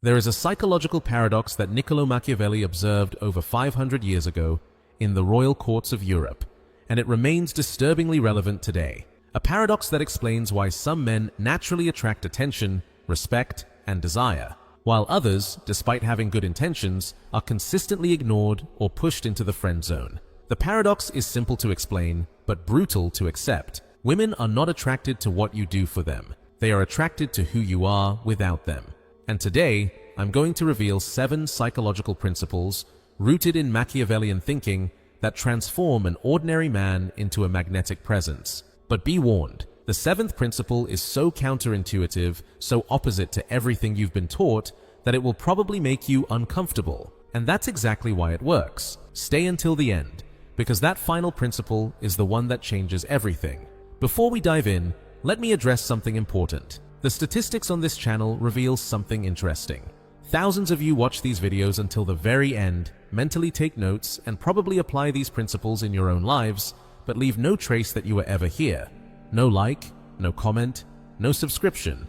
There is a psychological paradox that Niccolò Machiavelli observed over 500 years ago in the royal courts of Europe, and it remains disturbingly relevant today. A paradox that explains why some men naturally attract attention, respect, and desire, while others, despite having good intentions, are consistently ignored or pushed into the friend zone. The paradox is simple to explain, but brutal to accept. Women are not attracted to what you do for them. They are attracted to who you are without them. And today, I'm going to reveal 7 psychological principles rooted in Machiavellian thinking that transform an ordinary man into a magnetic presence. But be warned, the 7th principle is so counterintuitive, so opposite to everything you've been taught, that it will probably make you uncomfortable. And that's exactly why it works. Stay until the end, because that final principle is the one that changes everything. Before we dive in, let me address something important. The statistics on this channel reveal something interesting. Thousands of you watch these videos until the very end, mentally take notes, and probably apply these principles in your own lives, but leave no trace that you were ever here. No like, no comment, no subscription.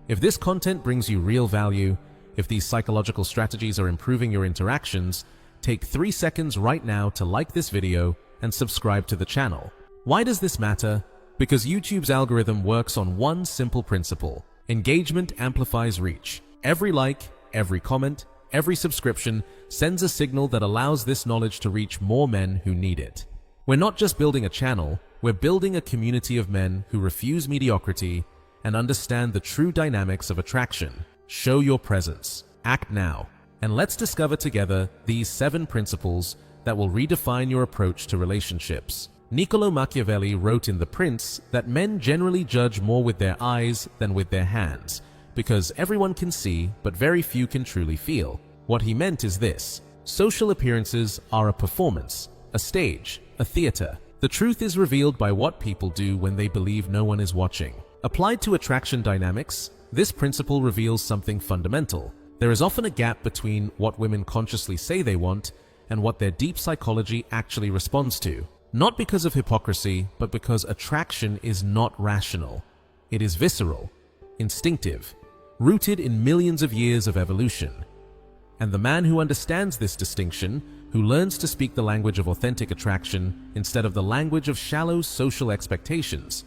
If this content brings you real value, if these psychological strategies are improving your interactions, take 3 seconds right now to like this video and subscribe to the channel. Why does this matter? Because YouTube's algorithm works on one simple principle. Engagement amplifies reach. Every like, every comment, every subscription sends a signal that allows this knowledge to reach more men who need it. We're not just building a channel, we're building a community of men who refuse mediocrity and understand the true dynamics of attraction. Show your presence. Act now. And let's discover together these 7 principles that will redefine your approach to relationships. Niccolò Machiavelli wrote in The Prince that men generally judge more with their eyes than with their hands, because everyone can see, but very few can truly feel. What he meant is this: social appearances are a performance, a stage, a theater. The truth is revealed by what people do when they believe no one is watching. Applied to attraction dynamics, this principle reveals something fundamental. There is often a gap between what women consciously say they want and what their deep psychology actually responds to. Not because of hypocrisy, but because attraction is not rational. It is visceral, instinctive, rooted in millions of years of evolution. And the man who understands this distinction, who learns to speak the language of authentic attraction instead of the language of shallow social expectations,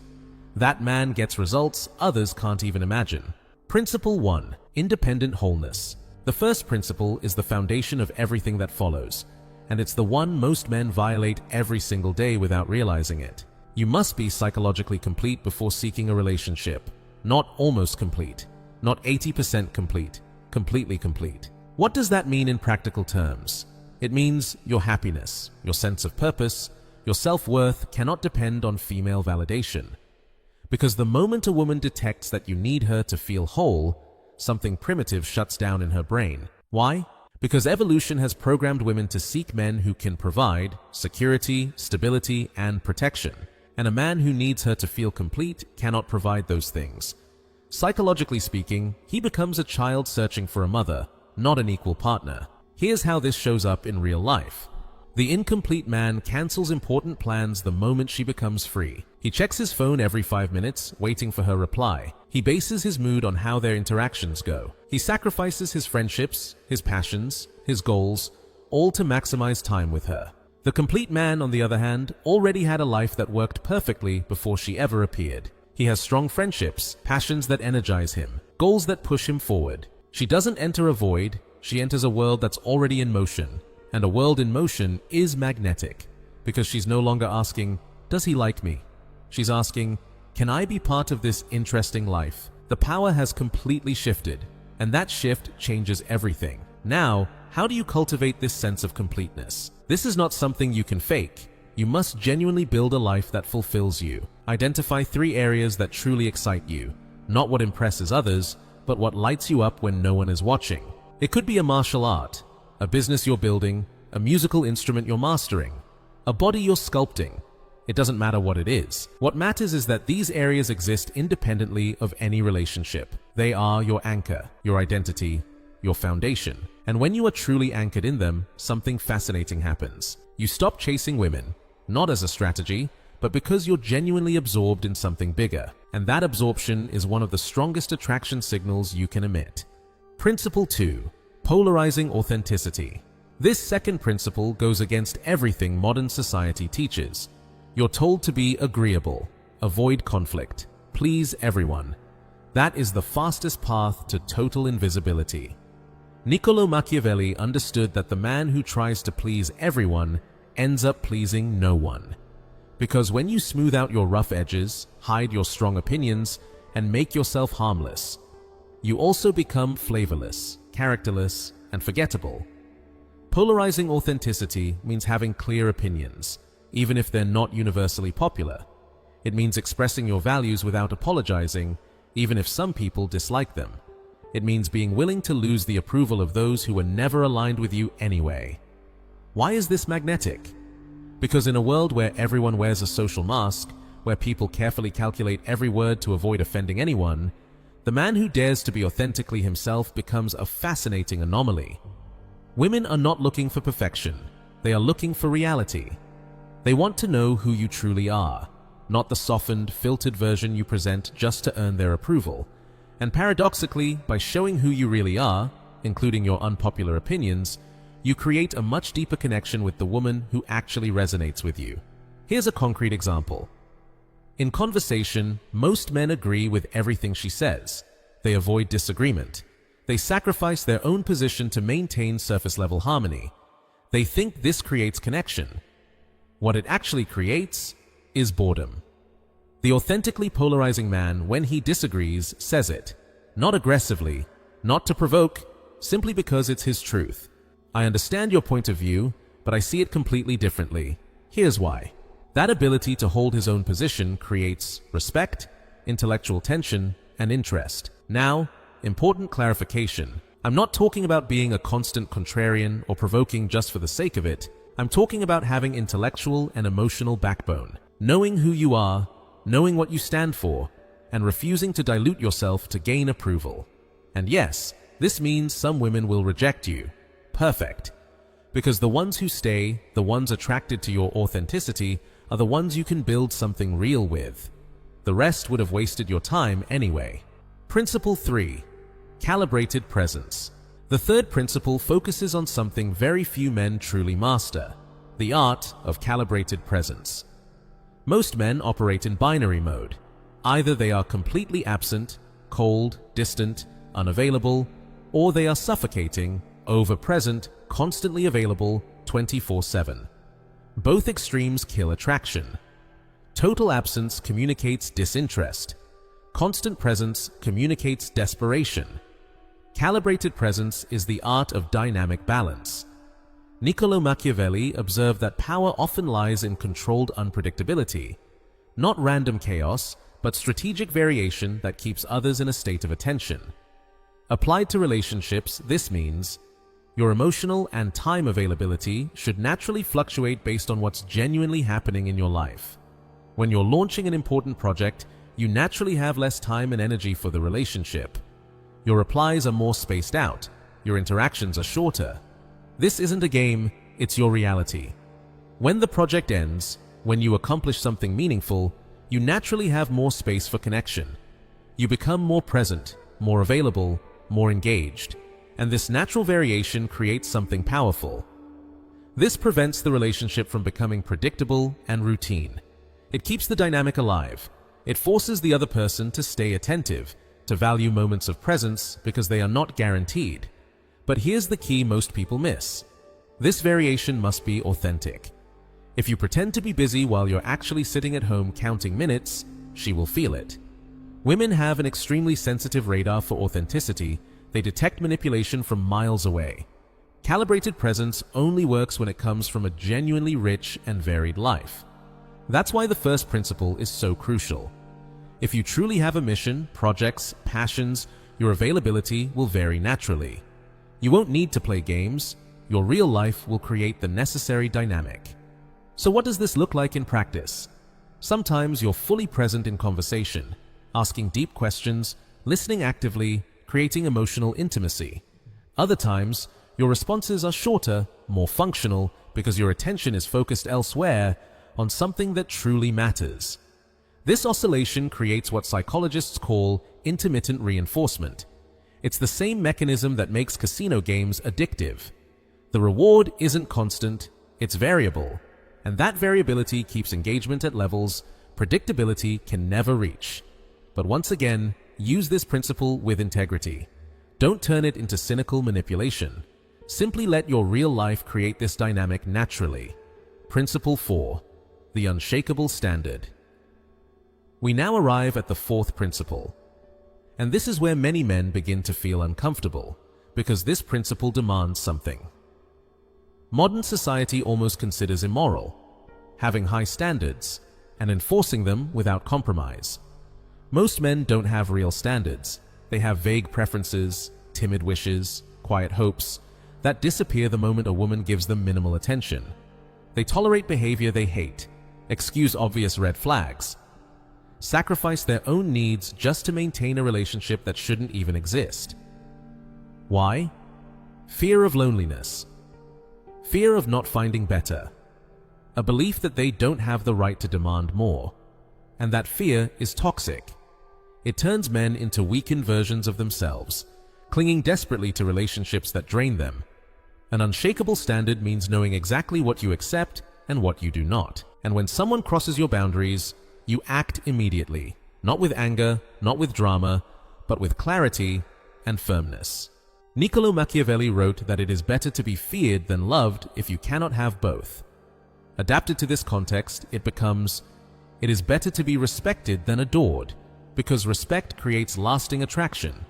that man gets results others can't even imagine. Principle 1. Independent wholeness. The first principle is the foundation of everything that follows, and it's the one most men violate every single day without realizing it. You must be psychologically complete before seeking a relationship. Not almost complete, not 80% complete, completely complete. What does that mean in practical terms? It means your happiness, your sense of purpose, your self-worth cannot depend on female validation. Because the moment a woman detects that you need her to feel whole, something primitive shuts down in her brain. Why? Because evolution has programmed women to seek men who can provide security, stability, and protection. And a man who needs her to feel complete cannot provide those things. Psychologically speaking, he becomes a child searching for a mother, not an equal partner. Here's how this shows up in real life. The incomplete man cancels important plans the moment she becomes free. He checks his phone every 5 minutes, waiting for her reply. He bases his mood on how their interactions go. He sacrifices his friendships, his passions, his goals, all to maximize time with her. The complete man, on the other hand, already had a life that worked perfectly before she ever appeared. He has strong friendships, passions that energize him, goals that push him forward. She doesn't enter a void, she enters a world that's already in motion. And a world in motion is magnetic, because she's no longer asking, does he like me? She's asking, can I be part of this interesting life? The power has completely shifted, and that shift changes everything. Now, how do you cultivate this sense of completeness? This is not something you can fake. You must genuinely build a life that fulfills you. Identify 3 areas that truly excite you, not what impresses others, but what lights you up when no one is watching. It could be a martial art, a business you're building, a musical instrument you're mastering, a body you're sculpting. It doesn't matter what it is. What matters is that these areas exist independently of any relationship. They are your anchor, your identity, your foundation. And when you are truly anchored in them, something fascinating happens. You stop chasing women, not as a strategy, but because you're genuinely absorbed in something bigger. And that absorption is one of the strongest attraction signals you can emit. Principle 2. Polarizing authenticity. This second principle goes against everything modern society teaches. You're told to be agreeable, avoid conflict, please everyone. That is the fastest path to total invisibility. Niccolò Machiavelli understood that the man who tries to please everyone ends up pleasing no one. Because when you smooth out your rough edges, hide your strong opinions, and make yourself harmless, you also become flavorless, characterless, and forgettable. Polarizing authenticity means having clear opinions, even if they're not universally popular. It means expressing your values without apologizing, even if some people dislike them. It means being willing to lose the approval of those who were never aligned with you anyway. Why is this magnetic? Because in a world where everyone wears a social mask, where people carefully calculate every word to avoid offending anyone, the man who dares to be authentically himself becomes a fascinating anomaly. Women are not looking for perfection. They are looking for reality. They want to know who you truly are, not the softened, filtered version you present just to earn their approval. And paradoxically, by showing who you really are, including your unpopular opinions, you create a much deeper connection with the woman who actually resonates with you. Here's a concrete example. In conversation, most men agree with everything she says. They avoid disagreement. They sacrifice their own position to maintain surface-level harmony. They think this creates connection. What it actually creates is boredom. The authentically polarizing man, when he disagrees, says it. Not aggressively, not to provoke, simply because it's his truth. I understand your point of view, but I see it completely differently. Here's why. That ability to hold his own position creates respect, intellectual tension, and interest. Now, important clarification. I'm not talking about being a constant contrarian or provoking just for the sake of it. I'm talking about having intellectual and emotional backbone. Knowing who you are, knowing what you stand for, and refusing to dilute yourself to gain approval. And yes, this means some women will reject you. Perfect. Because the ones who stay, the ones attracted to your authenticity, are the ones you can build something real with. The rest would have wasted your time anyway. Principle 3. Calibrated presence. The third principle focuses on something very few men truly master: the art of calibrated presence. Most men operate in binary mode. Either they are completely absent, cold, distant, unavailable, or they are suffocating, over-present, constantly available, 24/7. Both extremes kill attraction. Total absence communicates disinterest. Constant presence communicates desperation. Calibrated presence is the art of dynamic balance. Niccolò Machiavelli observed that power often lies in controlled unpredictability, not random chaos, but strategic variation that keeps others in a state of attention. Applied to relationships, this means your emotional and time availability should naturally fluctuate based on what's genuinely happening in your life. When you're launching an important project, you naturally have less time and energy for the relationship. Your replies are more spaced out. Your interactions are shorter. This isn't a game, it's your reality. When the project ends, when you accomplish something meaningful, you naturally have more space for connection. You become more present, more available, more engaged, and this natural variation creates something powerful. This prevents the relationship from becoming predictable and routine. It keeps the dynamic alive. It forces the other person to stay attentive, to value moments of presence because they are not guaranteed. But here's the key most people miss. This variation must be authentic. If you pretend to be busy while you're actually sitting at home counting minutes, she will feel it. Women have an extremely sensitive radar for authenticity. They detect manipulation from miles away. Calibrated presence only works when it comes from a genuinely rich and varied life. That's why the first principle is so crucial. If you truly have a mission, projects, passions, your availability will vary naturally. You won't need to play games. Your real life will create the necessary dynamic. So what does this look like in practice? Sometimes you're fully present in conversation, asking deep questions, listening actively, creating emotional intimacy. Other times, your responses are shorter, more functional, because your attention is focused elsewhere on something that truly matters. This oscillation creates what psychologists call intermittent reinforcement. It's the same mechanism that makes casino games addictive. The reward isn't constant, it's variable, and that variability keeps engagement at levels predictability can never reach. But once again, use this principle with integrity. Don't turn it into cynical manipulation. Simply let your real life create this dynamic naturally. Principle 4. The unshakable standard. We now arrive at the fourth principle. And this is where many men begin to feel uncomfortable, because this principle demands something. Modern society almost considers immoral having high standards and enforcing them without compromise. Most men don't have real standards. They have vague preferences, timid wishes, quiet hopes that disappear the moment a woman gives them minimal attention. They tolerate behavior they hate, excuse obvious red flags, sacrifice their own needs just to maintain a relationship that shouldn't even exist. Why? Fear of loneliness. Fear of not finding better. A belief that they don't have the right to demand more. And that fear is toxic. It turns men into weakened versions of themselves, clinging desperately to relationships that drain them. An unshakable standard means knowing exactly what you accept and what you do not. And when someone crosses your boundaries, you act immediately, not with anger, not with drama, but with clarity and firmness. Niccolò Machiavelli wrote that it is better to be feared than loved if you cannot have both. Adapted to this context, it becomes, it is better to be respected than adored, because respect creates lasting attraction.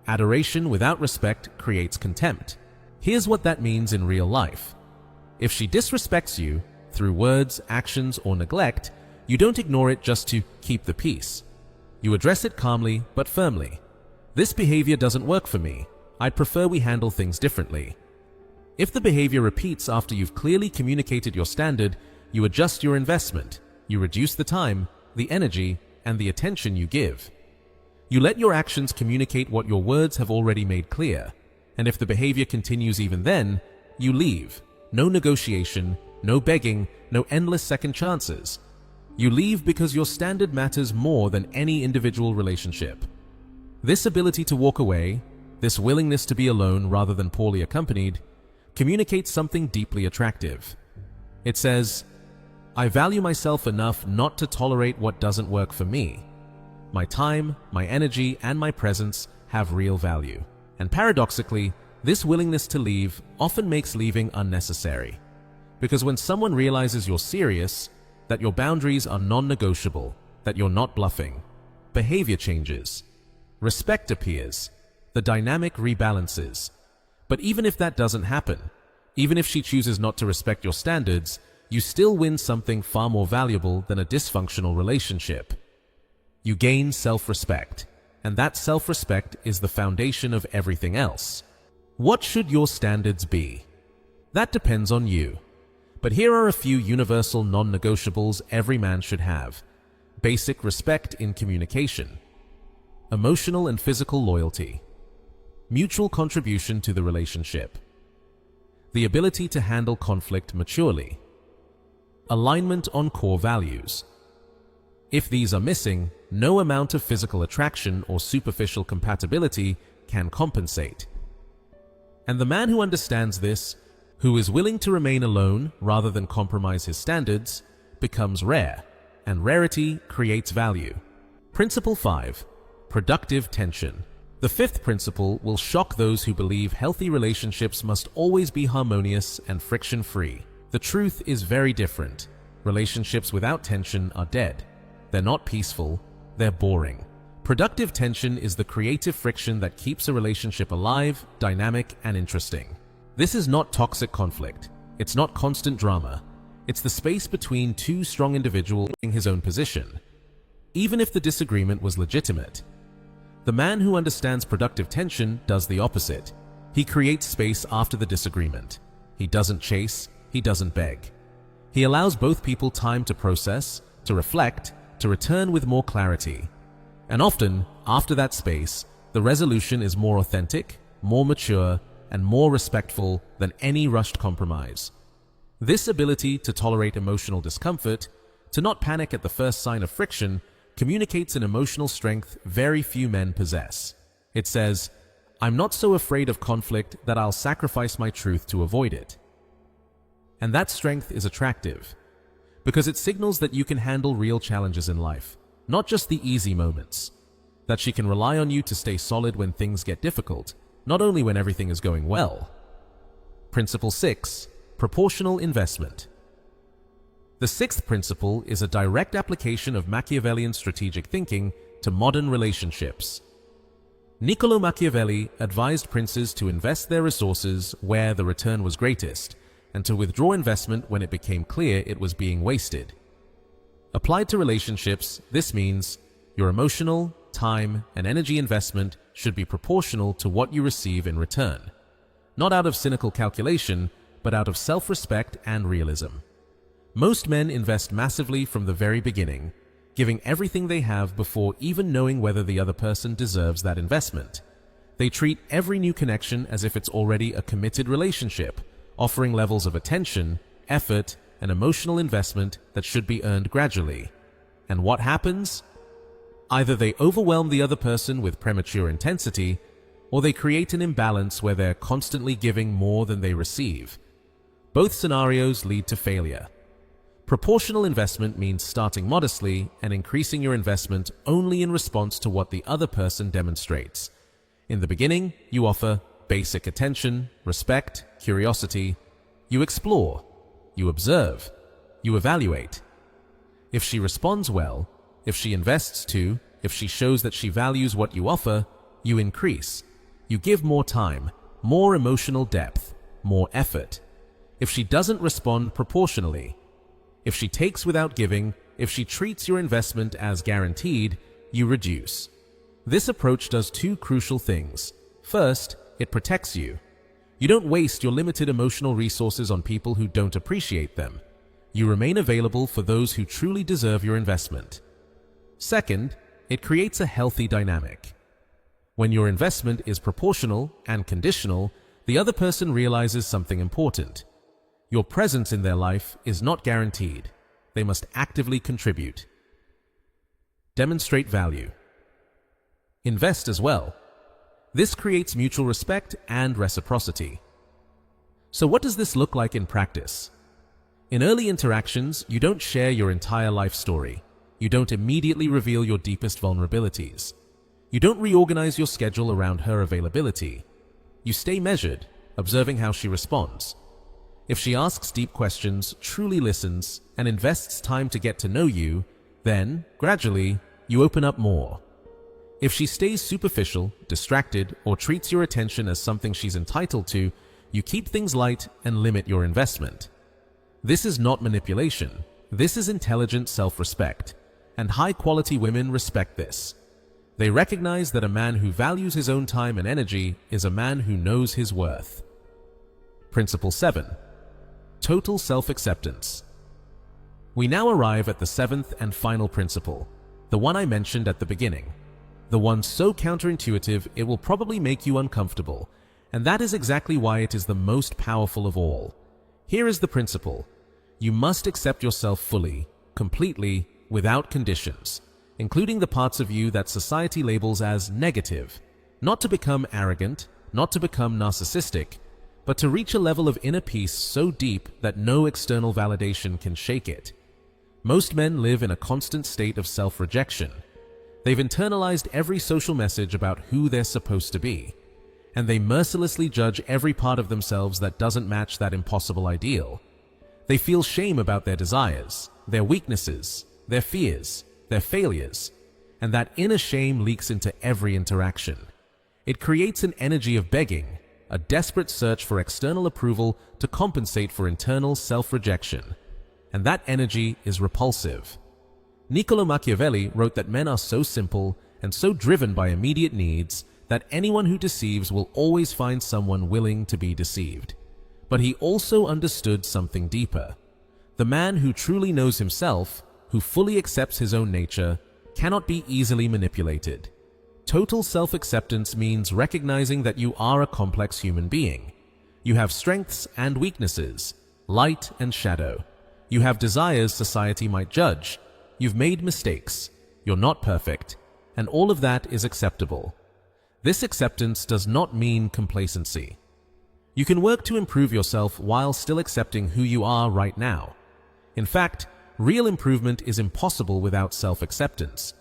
Adoration without respect creates contempt. Here's what that means in real life. If she disrespects you, through words, actions, or neglect, you don't ignore it just to keep the peace. You address it calmly but firmly. This behavior doesn't work for me. I'd prefer we handle things differently. If the behavior repeats after you've clearly communicated your standard, you adjust your investment. You reduce the time, the energy, and the attention you give. You let your actions communicate what your words have already made clear. And if the behavior continues even then, you leave. No negotiation, no begging, no endless second chances. You leave because your standard matters more than any individual relationship. This ability to walk away, this willingness to be alone rather than poorly accompanied, communicates something deeply attractive. It says, I value myself enough not to tolerate what doesn't work for me. My time, my energy, and my presence have real value. And paradoxically, this willingness to leave often makes leaving unnecessary. Because when someone realizes you're serious, that your boundaries are non-negotiable, that you're not bluffing, behavior changes, respect appears, the dynamic rebalances. But even if that doesn't happen, even if she chooses not to respect your standards, you still win something far more valuable than a dysfunctional relationship. You gain self-respect, and that self-respect is the foundation of everything else. What should your standards be? That depends on you. But here are a few universal non-negotiables every man should have. Basic respect in communication. Emotional and physical loyalty. Mutual contribution to the relationship. The ability to handle conflict maturely. Alignment on core values. If these are missing, no amount of physical attraction or superficial compatibility can compensate. And the man who understands this, who is willing to remain alone rather than compromise his standards, becomes rare, and rarity creates value. Principle 5. Productive tension. The fifth principle will shock those who believe healthy relationships must always be harmonious and friction-free. The truth is very different. Relationships without tension are dead. They're not peaceful, they're boring. Productive tension is the creative friction that keeps a relationship alive, dynamic, and interesting. This is not toxic conflict. It's not constant drama. It's the space between two strong individuals in his own position, even if the disagreement was legitimate. The man who understands productive tension does the opposite. He creates space after the disagreement. He doesn't chase, he doesn't beg. He allows both people time to process, to reflect, to return with more clarity. And often, after that space, the resolution is more authentic, more mature, and more respectful than any rushed compromise. This ability to tolerate emotional discomfort, to not panic at the first sign of friction, communicates an emotional strength very few men possess. It says, "I'm not so afraid of conflict that I'll sacrifice my truth to avoid it." And that strength is attractive, because it signals that you can handle real challenges in life, not just the easy moments. That she can rely on you to stay solid when things get difficult, not only when everything is going well. Principle 6. Proportional investment. The sixth principle is a direct application of Machiavellian strategic thinking to modern relationships. Niccolò Machiavelli advised princes to invest their resources where the return was greatest, and to withdraw investment when it became clear it was being wasted. Applied to relationships, this means your emotional, time, and energy investment should be proportional to what you receive in return, not out of cynical calculation, but out of self-respect and realism. Most men invest massively from the very beginning, giving everything they have before even knowing whether the other person deserves that investment. They treat every new connection as if it's already a committed relationship, offering levels of attention, effort, and emotional investment that should be earned gradually. And what happens? Either they overwhelm the other person with premature intensity, or they create an imbalance where they're constantly giving more than they receive. Both scenarios lead to failure. Proportional investment means starting modestly and increasing your investment only in response to what the other person demonstrates. In the beginning, you offer basic attention, respect, curiosity. You explore, you observe, you evaluate. If she responds well, if she invests too, if she shows that she values what you offer, you increase. You give more time, more emotional depth, more effort. If she doesn't respond proportionally, if she takes without giving, if she treats your investment as guaranteed, you reduce. This approach does two crucial things. First, it protects you. You don't waste your limited emotional resources on people who don't appreciate them. You remain available for those who truly deserve your investment. Second, it creates a healthy dynamic. When your investment is proportional and conditional, the other person realizes something important. Your presence in their life is not guaranteed. They must actively contribute. Demonstrate value. Invest as well. This creates mutual respect and reciprocity. So what does this look like in practice? In early interactions, you don't share your entire life story. You don't immediately reveal your deepest vulnerabilities. You don't reorganize your schedule around her availability. You stay measured, observing how she responds. If she asks deep questions, truly listens, and invests time to get to know you, then, gradually, you open up more. If she stays superficial, distracted, or treats your attention as something she's entitled to, you keep things light and limit your investment. This is not manipulation. This is intelligent self-respect, and high-quality women respect this. They recognize that a man who values his own time and energy is a man who knows his worth. Principle 7. Total self-acceptance. We now arrive at the seventh and final principle, the one I mentioned at the beginning. The one so counterintuitive it will probably make you uncomfortable, and that is exactly why it is the most powerful of all. Here is the principle. You must accept yourself fully, completely, without conditions, including the parts of you that society labels as negative. Not to become arrogant, not to become narcissistic, but to reach a level of inner peace so deep that no external validation can shake it. Most men live in a constant state of self-rejection. They've internalized every social message about who they're supposed to be, and they mercilessly judge every part of themselves that doesn't match that impossible ideal. They feel shame about their desires, their weaknesses, their fears, their failures, and that inner shame leaks into every interaction. It creates an energy of begging, a desperate search for external approval to compensate for internal self-rejection. And that energy is repulsive. Niccolò Machiavelli wrote that men are so simple and so driven by immediate needs that anyone who deceives will always find someone willing to be deceived. But he also understood something deeper. The man who truly knows himself, who fully accepts his own nature, cannot be easily manipulated. Total self-acceptance means recognizing that you are a complex human being. You have strengths and weaknesses, light and shadow. You have desires society might judge. You've made mistakes. You're not perfect. And all of that is acceptable. This acceptance does not mean complacency. You can work to improve yourself while still accepting who you are right now. In fact, real improvement is impossible without self-acceptance,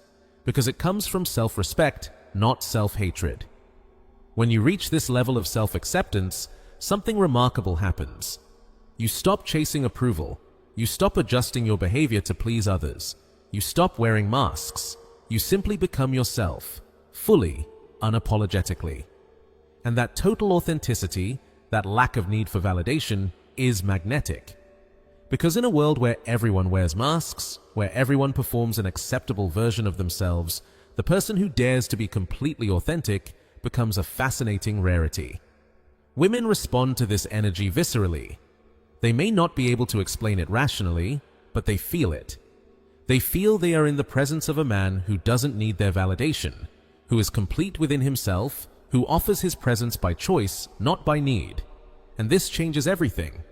because it comes from self-respect, not self-hatred. When you reach this level of self-acceptance, something remarkable happens. You stop chasing approval. You stop adjusting your behavior to please others. You stop wearing masks. You simply become yourself, fully, unapologetically. And that total authenticity, that lack of need for validation, is magnetic. Because in a world where everyone wears masks, where everyone performs an acceptable version of themselves, the person who dares to be completely authentic becomes a fascinating rarity. Women respond to this energy viscerally. They may not be able to explain it rationally, but they feel it. They feel they are in the presence of a man who doesn't need their validation, who is complete within himself, who offers his presence by choice, not by need. And this changes everything.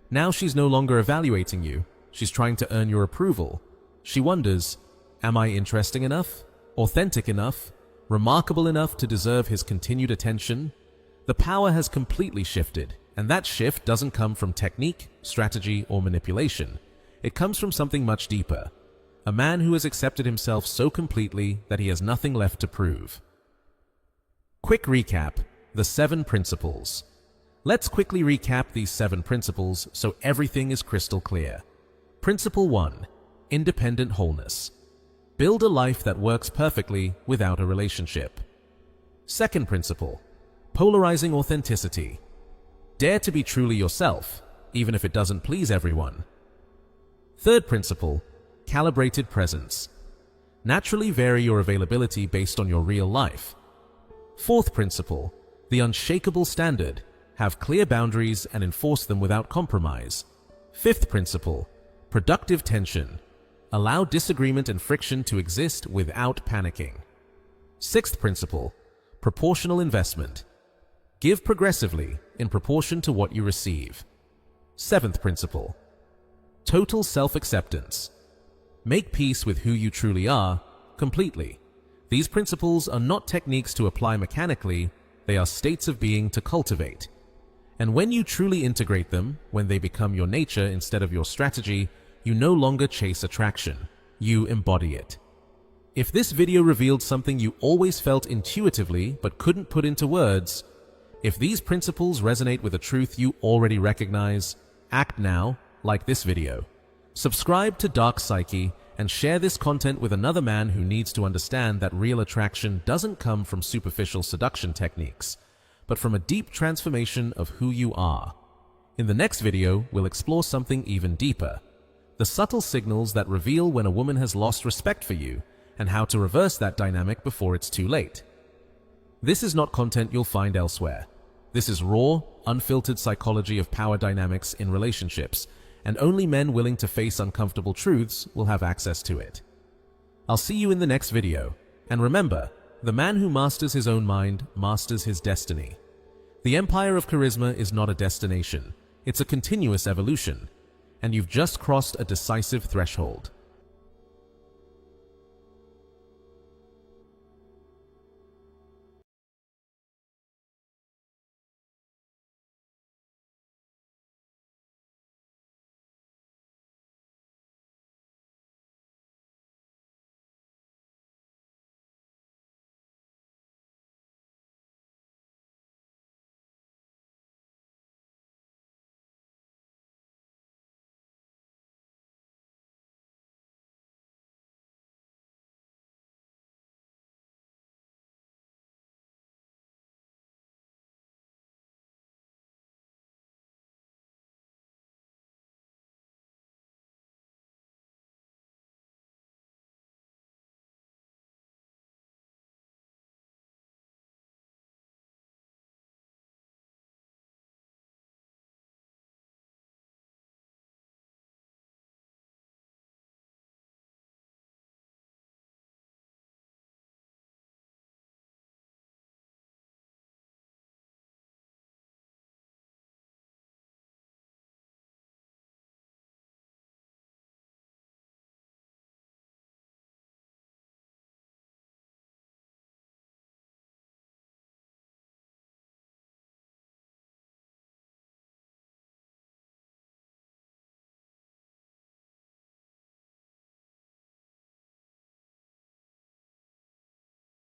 Now she's no longer evaluating you. She's trying to earn your approval. She wonders, am I interesting enough? Authentic enough? Remarkable enough to deserve his continued attention? The power has completely shifted, and that shift doesn't come from technique, strategy, or manipulation. It comes from something much deeper. A man who has accepted himself so completely that he has nothing left to prove. Quick recap: the 7 principles. Let's quickly recap these 7 principles so everything is crystal clear. Principle 1. Independent wholeness. Build a life that works perfectly without a relationship. Second principle. Polarizing authenticity. Dare to be truly yourself, even if it doesn't please everyone. Third principle. Calibrated presence. Naturally vary your availability based on your real life. Fourth principle. The unshakable standard. Have clear boundaries and enforce them without compromise. Fifth principle. Productive tension. Allow disagreement and friction to exist without panicking. Sixth principle. Proportional investment. Give progressively in proportion to what you receive. Seventh principle. Total self-acceptance. Make peace with who you truly are, completely. These principles are not techniques to apply mechanically, they are states of being to cultivate. And when you truly integrate them, when they become your nature instead of your strategy, you no longer chase attraction, you embody it. If this video revealed something you always felt intuitively but couldn't put into words, if these principles resonate with a truth you already recognize, act now, like this video. Subscribe to Dark Psyche and share this content with another man who needs to understand that real attraction doesn't come from superficial seduction techniques, but from a deep transformation of who you are. In the next video, we'll explore something even deeper: the subtle signals that reveal when a woman has lost respect for you, and how to reverse that dynamic before it's too late. This is not content you'll find elsewhere. This is raw, unfiltered psychology of power dynamics in relationships, and only men willing to face uncomfortable truths will have access to it. I'll see you in the next video, and remember, the man who masters his own mind masters his destiny. The empire of charisma is not a destination, it's a continuous evolution, and you've just crossed a decisive threshold.